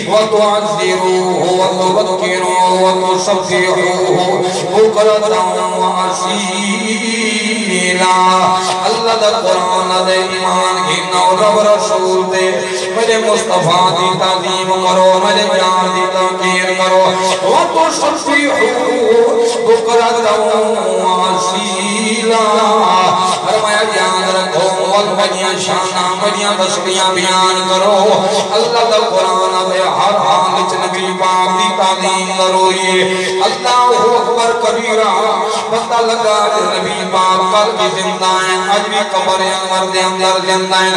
وتعذروه وتذكروه وتصبحوه بكرة وأصيلا اللہ دا قرآن دے ایمان کی نو رب رسول دے میرے مصطفیٰ دی تعظیم کرو میرے جان دی تذکیر کرو وتصبحوه بكرة وأصيلا فرمایا یاد رکھو والوجہ شانہ مجھے تسبیح بیان کرو اللہ دا قرآن دے ہر حال وچ نبی پاک دی تعظیم کرو یہ اللہ اکبر کبیرہ پتہ لگا کہ نبی پاک کل کی زندہ ہیں آج بھی قبر انور دے اندر زندہ ہیں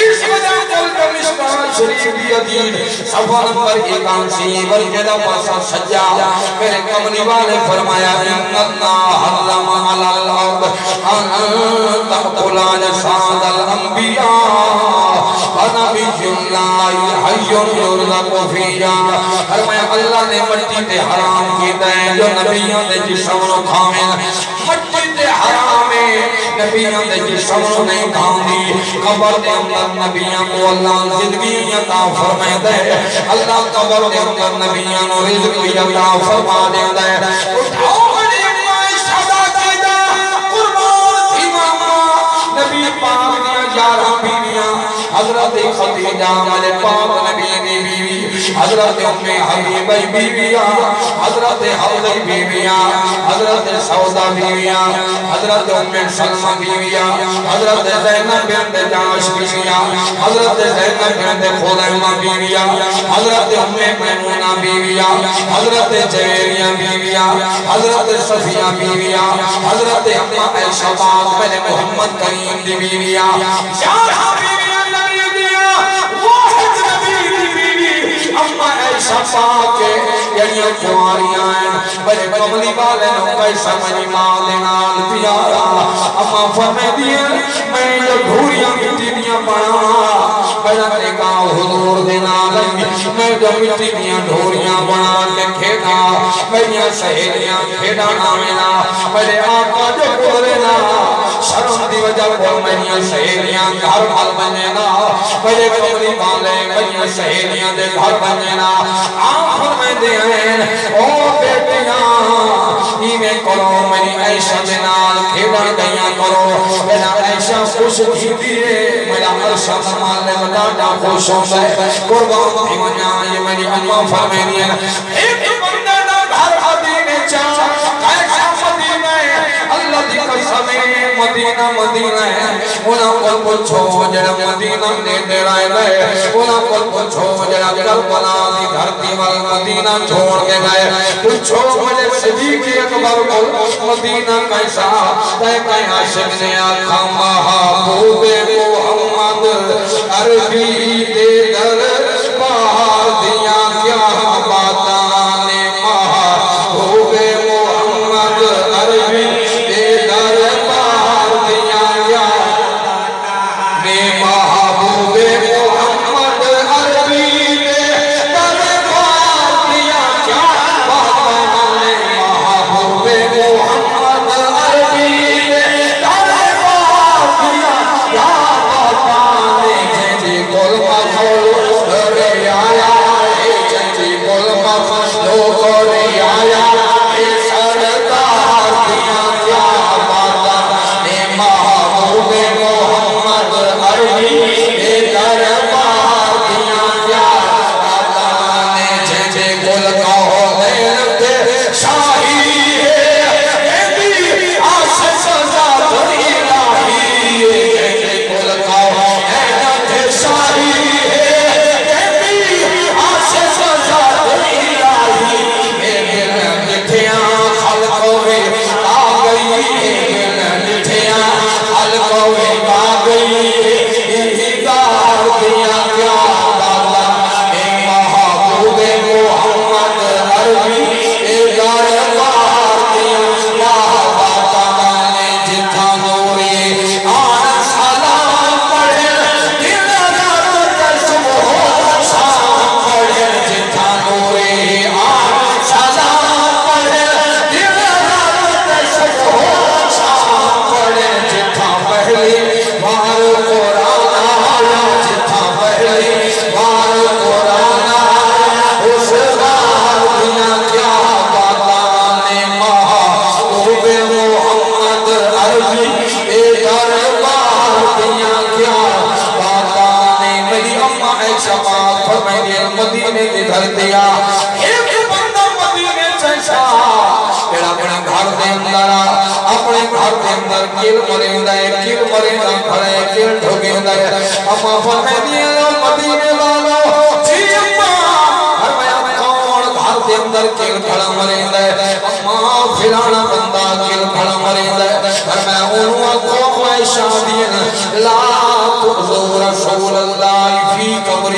اس وجہ قلب مشکل شریف دی عدید صفحہ نمبر 81 ورجدہ پاسا سجا میرے کملی والے فرمایا ان اللہ حرم علی الارض ان تقتل اجساد الانبیاء فنبی اللہ حی یرزق فیہا فرمایا اللہ نے مٹی تے حرام کی دیں جو نبیوں دے جسم نو کھاویں مٹی تے حرام ہے نبیوں دے جسم نو نہیں کھاندی قبر دے اندر نبیوں کو اللہ زندگی عطا فرما دے اللہ قبر دے اندر نبیوں کو رزق عطا فرما دے اٹھاؤ میری اماں شہداء کی دا قربان تھی ماما نبی پاک دیا 11 بیویاں حضرت خدیجہ میرے پاک نبی کی بیوی حضرت ام حبیبہ بیویاں حضرت حفصہ بیویاں حضرت سودا بیویاں حضرت ام سلمہ بیویاں حضرت زینب بنت جاش بیویاں حضرت زینب بنت خزیمہ بیویاں حضرت ام میمونہ بیویاں حضرت جویریہ بیویاں حضرت صفیہ بیویاں حضرت اما عائشہ پاک میرے محمد کریم دی بیویاں اما عائشہ پاک یعنی کواریاں ہیں بڑے کملی والے نو پیسہ منی ماں نال پیارا اما فرمے دیا میں جو دھوریاں مٹی دیا پڑا بڑا دیکھا حضور دینا لگی میں جو مٹی دیا دھوریاں بنا کے کھیڑا میریاں سہیلیاں کھیڑا نامینا بڑے آقا جو گزرنا شرم دی وجہ پر میریاں سہیلیاں گھر بھل بنینا بڑے کملی والے میریاں سہیلیاں دے گھر بنینا آنکھوں میں دے ہیں او بیٹیاں ایمیں کرو میری عائشہ دنال کھیڑا گئیاں کرو میرا عائشہ خوش کی دیئے میرا عرشہ سمالے مدادا خوش ہوں گئے قربان تھی منیا یہ میری اماں فرمے دیئے ایک بندہ دا گھر مدینے چاہ کیسا مدینہ ہے اللہ دی قسمیں مدینہ مدینہ ہے انہاں کو پوچھو جڑا مدینہ نے دے رائے گئے انہاں کو پوچھو جڑا کربلا دی دھرتی وال مدینہ چھوڑ کے گئے پوچھو مجھے صدیق اکبر کو مدینہ کیسا تے کہیں عاشق نے آکھا محبوب محمد عربی دے در پار دیا کیا باتاں نے محبوب محمد عربی دے در پار دیا کیا نے محبوب محمد عربی دے در پار دیا کیا باتاں نے محبوب محمد عربی دے در پار دیا کیا باتاں نے جنجی گل مخلو رے آیا جنجی گل مخلو رے آیا سردار دیا کیا باتاں نے محبوب محمد عربی دے در پار دیا کیا باتاں نے جنجی گل کہو غیرت شاہی ہے عاشق ذات الہی جنجی گل کہو غیرت شاہی ہے عاشق ذات الہی فرمائے دیا مدینے دی دھرتیا ایک بندہ مدینے چیسا تیرا اپنے گھر دے اندر اپنے گھر دے اندر کل مریندا ہے کل مریندا کھڑے کل ٹھوکیندا ہے اما فرمائے دیا مدینے والو جی اما فرمایا کون گھر دے اندر کل کھڑا مریندا ہے اما فلانا بندہ کل کھڑا مریندا ہے فرمایا انہوں کو میں شادین لا تؤذوا رسول اللہ فی قبرہ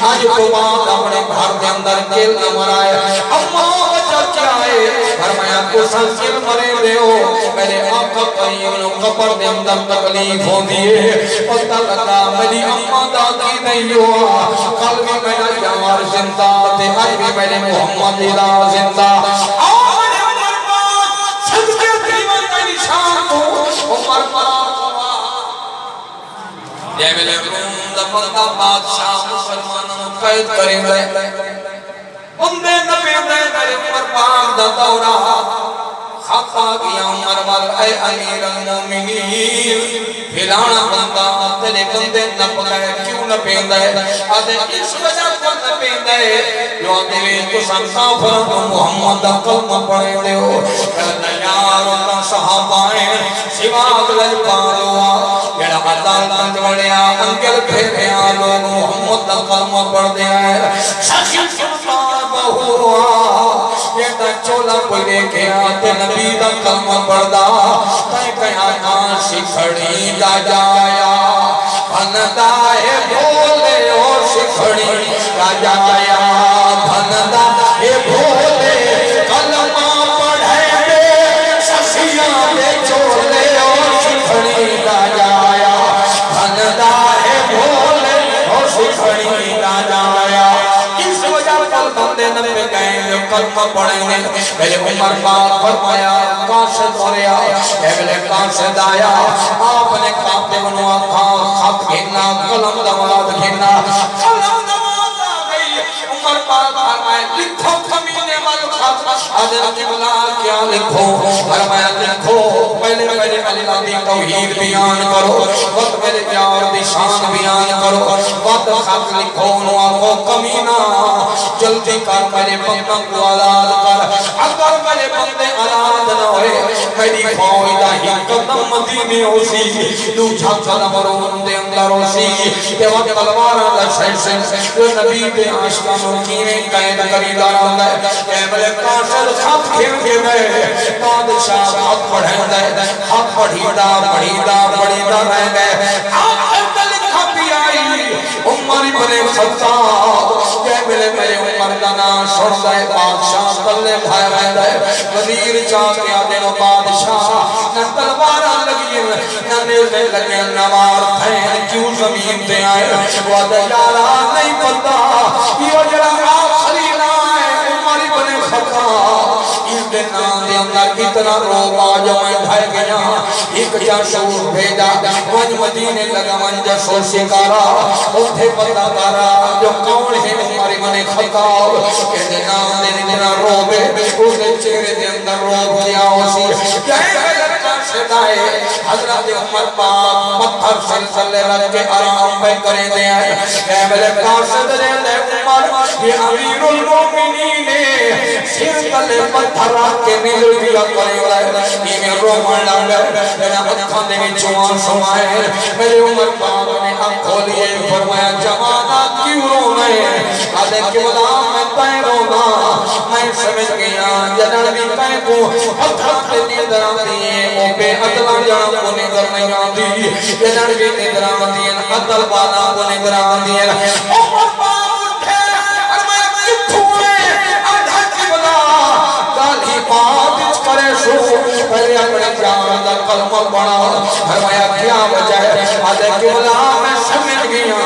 آج تو بات اپنے گھر دے اندر کل نہ مرائے اما وجہ کیا ہے فرمایا تو سنسل مرے دے ہو میرے آقا کریم نے قبر دے اندر تکلیف ہو دیئے پتہ لگا میری اما داکی نہیں ہوا کل بھی میرا یار زندہ تے آج بھی میرے محمد الہ زندہ آمن عمر پاک صدقے دیوان میری شان تو عمر پاک یہ میرے روم دفتا بادشاہ مسلمانوں قید کریں گے بندے نبی دے میرے عمر پاک دا دورہ خطا کیا عمر مر اے امیر المومنین پھلانا بندہ تیرے بندے نپ گئے کیوں نپین دے آدھے اس وجہ کو نپین دے جو آدھے تو سنسا فرد محمد قلم پڑے دے ہو کہتا یاروں کا صحابائیں سواق لج پاروا جڑا عدال تنجوڑیا انگل پھیریا لوگ محمد قلم پڑھ دیا ہے شخص سلطان بہوا یہ تا چولا کوئی دیکھے آتے نبی دا کلمہ پڑھدا تائیں کہاں شکھڑی جا جایا بھندا ہے بھولے اور شکھڑی جا جایا بھندا ہے بھولے کلمہ پڑھے دے شخصیاں دے چولے اور شکھڑی جا جایا بھندا ہے بھولے اور شکھڑی جا جایا اس وجہ پر بندے نبی گئے کلمہ پڑھیں گے میرے عمر پاک فرمایا قاصد ہوریا اگلے قاصد آیا آپ نے کاتب نو خط گھنا قلم دواد گھنا قلم دواد آگئی عمر پاک فرمایا لکھو کمینے والخط حضرت قبلہ کیا لکھو فرمایا لکھو پہلے میرے اللہ دی توحید بیان کرو وقت میرے پیار دی شان بیان کرو وقت خط لکھو نو آگو کمینہ جلدی کر میرے بندہ کو آلاد کر اگر میرے بندے آلاد نہ ہوئے میری فائدہ ہی قدم مدینے ہو سی دوچھا قدم رون دے اندر ہو سی کہ وقت تلوارا لشے سے جو نبی دے عاشقانوں کینے قید کری داران دے کہ میرے قاصد خط کھیل کے گئے بادشاہ خط پڑھیں دے خط پڑھیدہ رہ گئے آخر تلکھا بھی آئی عمر بن خطاب کہ میرے عمر دانا سڑ دائے بادشاہ تلے بھائی رہ دائے وزیر چاہ کے آدھے نو بادشاہ نہ تلوارہ لگی نہ نیزے لگے نوار پھین کیوں زمین دے آئے وہ دجارہ نہیں پتا یہ جرہ آخری لائے عمر بن خطاب اس دن آدھے اندر اتنا روب آجا میں ڈھائے گیا ایک جاشور بھیجا ونج مدینے لگا ونج جسو شکارا اتھے پتا کارا جو کون ہے عمر بن خطاب کہ دن آدھے اتنا روب اس دن چہرے دے اندر روب کیا اسی کہے لڑکا شدائے حضرت عمر پاک پتھر سلسلے رکھ کے آرام پہ کرے دے آئے کہ میرے قاصد دے عمر یہ امیر المومنین سر تلے پتھر رکھ کے نیل دیا کرے گئے یہ میں رومان لگا میرا اکھاں دے میں چوان سمائے میرے عمر پاک نے اب کھولیے فرمایا جمانہ کیوں رونے آدھے کیولا میں تائیں رونا میں سمجھ گیا جنر بھی تائیں کو پتھر پہ نیدر آدھیے او پہ عدلہ جانا کو نیدر نہیں آدھی جنر بھی نیدر آدھیے عدل بانا کو نیدر آدھیے عمر پاک اٹھے اور میں کتھونے آدھا کیولا گالی پاک کرے شو پہلے اپنے جان دا کلمہ پڑھا فرمایا کیا وجہ ہے آدھے کیولا میں سمجھ گیا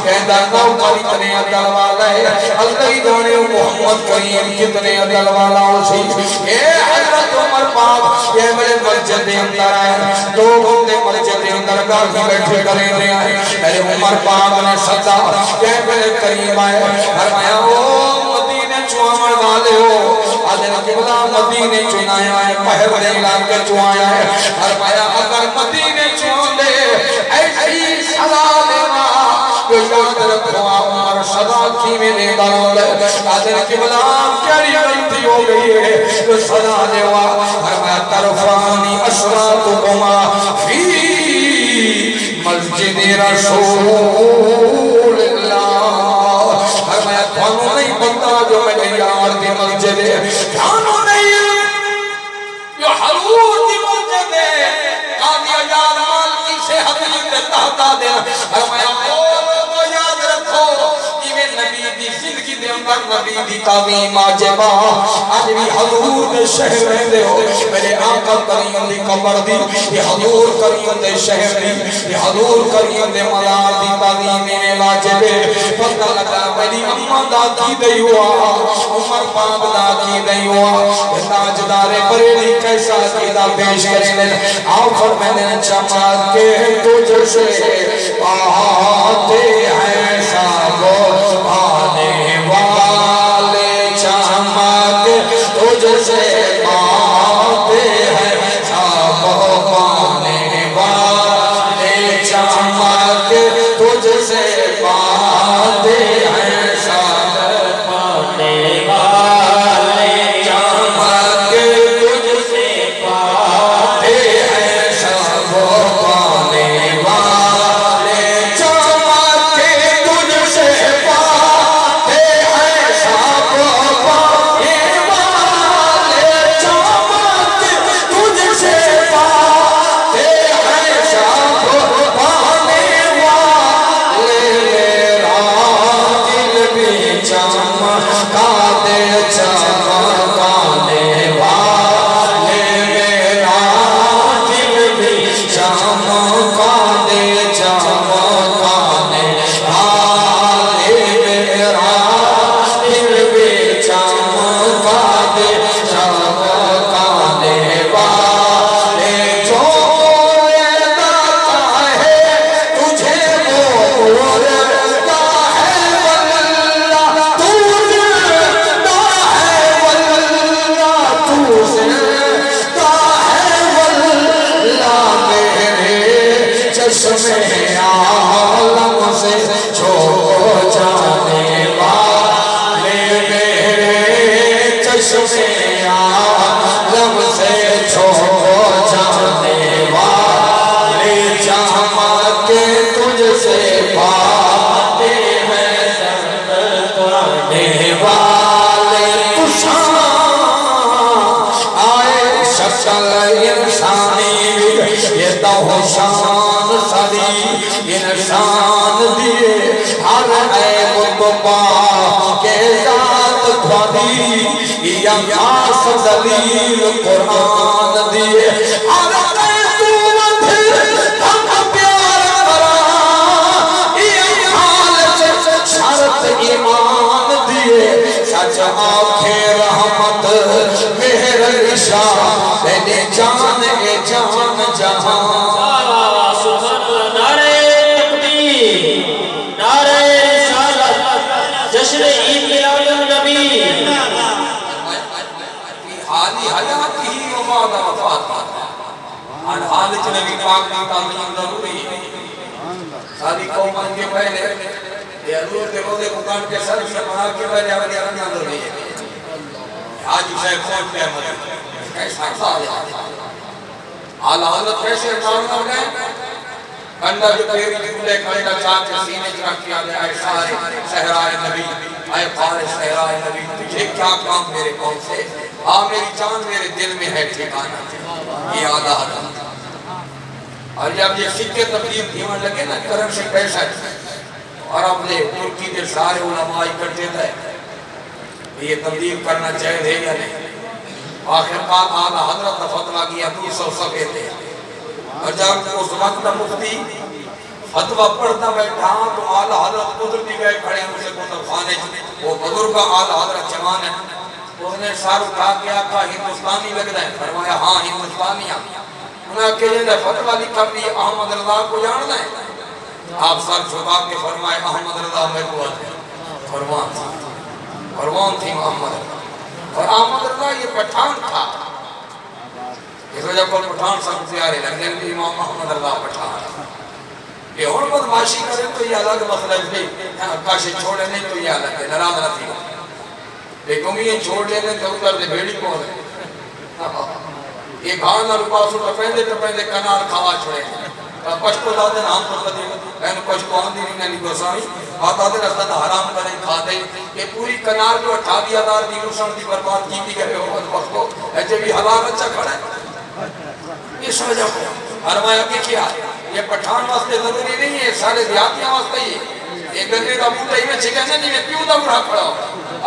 کہتا نو کاری تنے عدل والا ہے اللہ ہی جانے محمد کریم کتنے عدل والا ہو سی اے حضرت عمر پاک یہ میرے مسجد دے اندر آئے دو بندے مسجد دے اندر گاہی بیٹھے کریں دے آئے میرے عمر پاک نے صدا یہ میرے قریب آئے فرمایا او مدینے چوامن والے ہو آدھے قبلہ مدینے چنائے آئے پہر دے علاقے چوائے آئے فرمایا اگر مدینے چون دے ایسی سزا دینا جو یاد رکھو عمر صدا کی میرے دارال آدھر کی بلام کیاری غلطی ہو گئی ہے جو صدا دیوا فرمایا ترفانی اشراتکما فی مسجد رسول اللہ فرمایا تھانو نہیں پتا جو میں نے یار دی مسجد ہے تھانو نہیں جو حضور دی مسجد ہے قاضی یار مال کی سے حدیث تحتا دینا فرمایا وہ یاد رکھو کہ میں نبی دی زندگی دے اندر نبی دی تعظیم آجبا آج بھی حضور دے شہر میں دے ہو میرے آقا کریم دی قبر دی یہ حضور کریم دے شہر دی یہ حضور کریم دے ملار دی تعظیم میں واجبے پتہ لگا میری امہ دا کی دئی ہوا عمر پاک دا کی دئی ہوا تاجدار بریلی کیسا کیدا پیش کریں آؤ فرمائنے چمک کے تجھ سے پاتے ہیں سب آنے والے چمک تجھ سے پاتے ہیں سب آنے والے چمک تجھ سے پاتے ہیں سب آنے والے چمک تجھ سے پاتے ہیں سب آنے والے چمک تجھ سے پاتے ہیں سب آنے والے چمک تجھ سے پاتے ہیں سب آنے والے میرا دل بھی چمکا دے چمکانے والے میرا دل بھی چمکا دے چمکانے والے میرا دل بھی چمکا دے چمکانے والے جو لیتا ہے تجھے وہ لیتا ہے واللہ تو زندہ ہے واللہ تو زندہ ہے واللہ میرے چشمِ عالم سے چھو جانے والے میرے چشمِ عالم سے چھو جانے والے چمک تجھ سے پاتے ہیں سب آنے والے تشان آئے شکل انسانی یہ دہشان صدی انسان دیے ہر عیب مطبع کے ذات خودی یا یاس دلیل قرآن دیے ہر عیب ہم پیار کرا یہ حال سے شرط ایمان دیے سچ آنکھیں رحمت مہر عشاء تیرے جان اے جان جہاں سبحان اللہ نعرہ تکبیر نعرہ رسالت جشن عید میلاد النبی حالی حیاتی ہی وفاد وفات ان حالت نبی پاک کی تعظیم ضروری ہے ساری قومن کے پہلے یہ حضور کے روزے مکان کے سر سے بنا کے پہلے عملی ارنیاں ضروری ہے آج اسے کھوٹ پہ مدد کیسا سارے اعلیٰ حضرت کیسے اتار کر گئے کنڈا جو تیری جھولے کنڈا چاہ کے سینے چرک کیا گیا اے سارے صحرائے نبی اے پارے صحرائے نبی تجھے کیا کام میرے قوم سے میری جان میرے دل میں ہے ٹھکانا یہ اعلیٰ حضرت اور جب یہ سکے تبدیل دیوان لگے نا کرنسی پیسہ اور اپنے ترکی کے سارے علماء اکٹھے تھے یہ تبدیل کرنا چاہیے یا نہیں آخر کار آلہ حضرت نے فتوہ کیا 200 صفحے تھے اور جب اس وقت مفتی فتوہ پڑھتا بیٹھا تو آلہ حضرت قدرتی گئے کھڑے ہیں اسے کتب خانے وہ بزرگا آلہ حضرت جوان ہے اس نے سار اٹھا کے آقا ہندوستانی لگ رہا ہے فرمایا ہاں ہندوستانی انہیں اکیلے نے فتوہ لکھا بھی احمد رضا کو جاننا ہے آپ سر چھپا کے فرمائے احمد رضا میں کو فرمان تھی محمد رضا اور احمد رضا یہ پٹھان تھا اس وجہ کو پٹھان سب زیارے لگنے بھی امام احمد رضا پٹھان کہ اور بدماشی کرے تو یہ الگ مسئلہ ہے، کاشے چھوڑے نہیں تو یہ الگ ہے، ناراض نہ تھی لیکن یہ چھوڑ لینے تو ادھر دے بھیڑی کون ہے یہ گھان اور پاسو ٹپیندے کنار کھوا چھوڑے پشکو دادے نام تو بدی اینو پشکو آن دی نہیں گوسائی آتا دے رفتہ حرام کریں کھاتے یہ پوری کنار جو 28,000 دی روشن دی برباد کی بھی گئے ہو وقتو ایچے بھی حلال اچھا کھڑا ہے اس وجہ کو فرمایا کہ کیا یہ پٹھان واسطے ضروری نہیں ہے سارے دیاتیاں واسطے ہی یہ گنے کا بوٹا ہی میں چھکنے نہیں ہے پیو دا بڑھا کھڑا ہو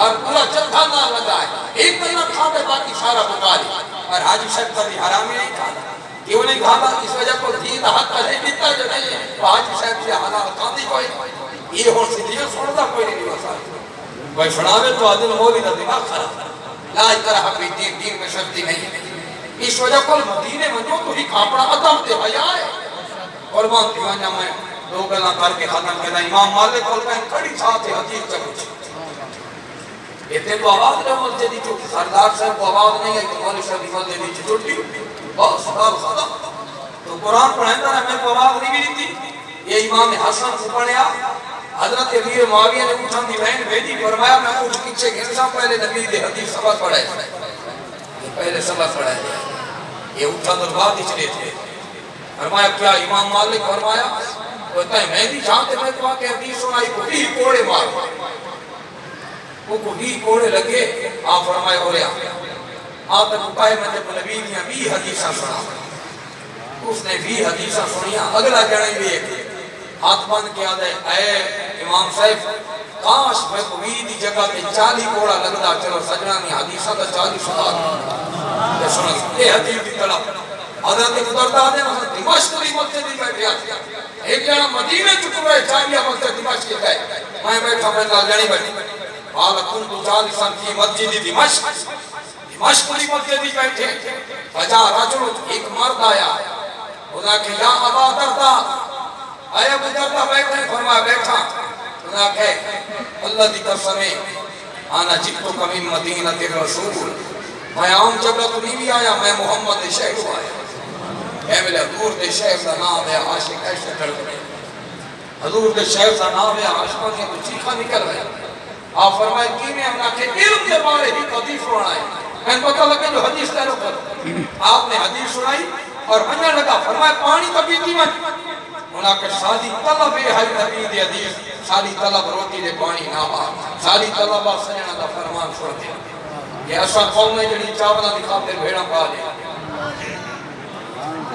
اور پورا چلتا نہ لگا ہے ایک دن نہ کھا دے باقی سارا بکاری اور حاجی شک کا بھی حرامی نہیں کھا کیوں نہیں کھا اس وجہ کو دین حق کا نہیں دیتا جو نہیں ہے تو حاجی شک سے حلال کھاتی کوئی یہ ہون سی دیو سنتا کوئی نہیں دیو کوئی سناوے تو عدل مولی دا دماغ خراب لا اکرہ فی دین دین میں شرطی نہیں ہے اس وجہ کو مدینے میں جو تو ہی کھاپڑا ادم دے حیاء ہے قربان دیوانیاں میں دو گلاں کر کے ختم کہتا امام مالک کل کہیں کڑی چھاتے حدیث چکوچ اتنے تو آواز رہے مسجد دی چھوٹی سردار صاحب کو آواز نہیں ہے کہ مولی صاحب دی مسجد دی چھوٹی بہت سوال ختم تو قرآن پڑھائندہ رہے میں کو آواز نہیں بھی تھی یہ امام حسن کو پڑھیا حضرت امیر معاویہ نے اٹھان دی بہن بھیجی فرمایا میں اٹھ پیچھے گھنسا پہلے نبی دے حدیث سبق پڑھائے پہلے سبق پڑھائے یہ اٹھان در بعد اچھلے تھے فرمایا کیا امام مالک فرمایا کہتا ہے میں بھی جانتے میں تو آکے حدیث سنائی کو ہی کوڑے مار وہ کو ہی کوڑے لگے آپ فرمائے ہو رہا آپ تک اٹھائے میں جب نبی نے بھی حدیثہ سنا اس نے بھی حدیثہ سنیا اگلا جانے بھی ایک ہاتھ بند کیا دے اے امام صاحب کاش میں کوئی دی جگہ تے 40 کوڑا لگدا چلو سجنا نے حدیثہ دا 40 سنا یہ سنا یہ حدیث کی طلب حضرت گزرتا دے دمشق کی مسجد میں بیٹھا ایک جنا مدینے چکو رہے جامعہ مسجد دمشق کے گئے میں بیٹھا میں لال جانی بیٹھی قال كنت جالسا في مسجد دمشق دمشق کی مسجد میں بیٹھے فجاء رجل ایک مرد آیا خدا کہ یا ابا دردا اے ابو دردا بیٹھے فرمایا بیٹھا خدا کہ اللہ دی قسم انا جئتک من مدینہ الرسول میں عام جگہ تو نہیں بھی آیا میں محمد شہر آیا اے میرے حضور دے شہر دا نام ہے عاشق ایسے کر دے حضور دے شہر دا نام ہے عاشقوں نے تو چیخا نکل رہے آپ فرمائے کی میں ہم کہ علم کے بارے ہی حدیث سنائے میں پتہ لگے جو حدیث تیرے پر آپ نے حدیث سنائی اور ہنیا لگا فرمائے پانی کبھی تھی میں انہاں کہ ساری طلب ہے نبی دی حدیث ساری طلب روٹی دے پانی نہ با ساری طلب سجنا دا فرمان سن دے یہ اصل قوم نے جڑی چاولا دکھاتے بھیڑا پا لیا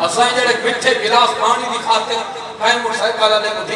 اساں جڑے مٹھے گلاس پانی دکھاتے کہیں موٹر سائیکل والے